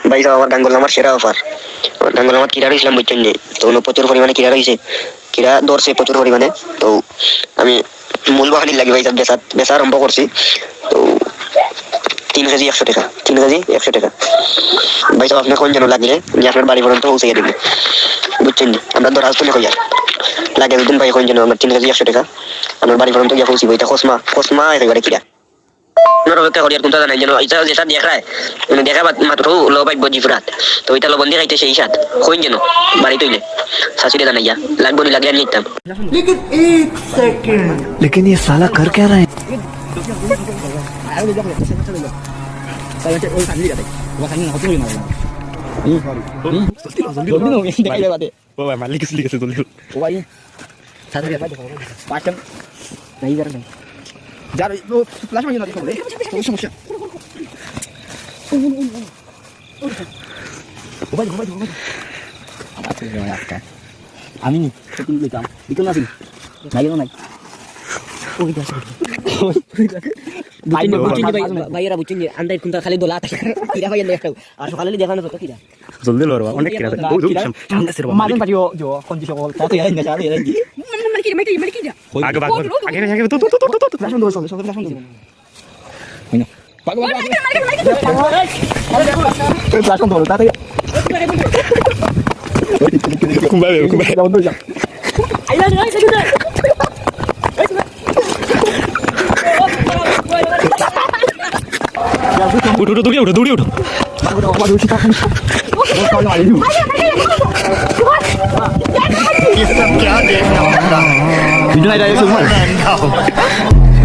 ভাই সাহেব আমার গাঙ্গুল আমার সেরা অফার। গাঙ্গুল আমার কিরা রয়েছিলাম বুঝছেন যে, তো প্রচুর পরিমাণে কিরা রয়েছে, কিরা ধরছে প্রচুর পরিমাণে। তো আমি মূল বাহানির লাগে ভাই সাহেব বেচা আরম্ভ করছি। তো 3 কেজি 100 টাকা, 3 কেজি 100 টাকা। ভাই সাহেব আপনার কোন যেন লাগলে যে আপনার বাড়ি পর্যন্ত পৌঁছে দেবে বুঝছেন যে, আমরা তো রাজতুলে হইয়া লাগে দুদিন ভাই কোন যেন আমার 3 কেজি 100 টাকা আমার বাড়ি পর্যন্ত গিয়ে পৌঁছি। এটা খসমা একেবারে কিরা অপেক্ষা করি আর কোনটা জানাই যেন এটা যেটা দেখায় মানে দেখা মাত্র লো বাইট বজি ফুরাত। তো ওইটা লবণ দিয়ে খাইতে সেই স্বাদ কইন যেন বাড়ি তৈলে শাশুড়ি জানাইয়া লাগবো নি লাগে আর নিতাম। लेकिन ये साला कर क्या रहा है? আমি লিখলাম লিখুন না নাই নাই ভাইয়েরা বুঝছেন যে আন্দাজ কোনটা খালি দোলা থাকে কিরা ভাই দেখাও আর সকালে দেখানো তো কিরা জলদি লো বাবা অনেক কিরা ও সামনে সে মাদেন পারিও জো কন্ডিশন বল তাতে আই না যাবে এই মানে কি আগে তো ফ্ল্যাশ বন্ধ সঙ্গে ফ্ল্যাশ বন্ধ হইনা পাগো ফ্ল্যাশ বন্ধ তাতে কুম্বাবে বন্ধ যা আইলা যাই সেটা উঠো দৌড়ে উঠো ये सब क्या देखना पड़ रहा है?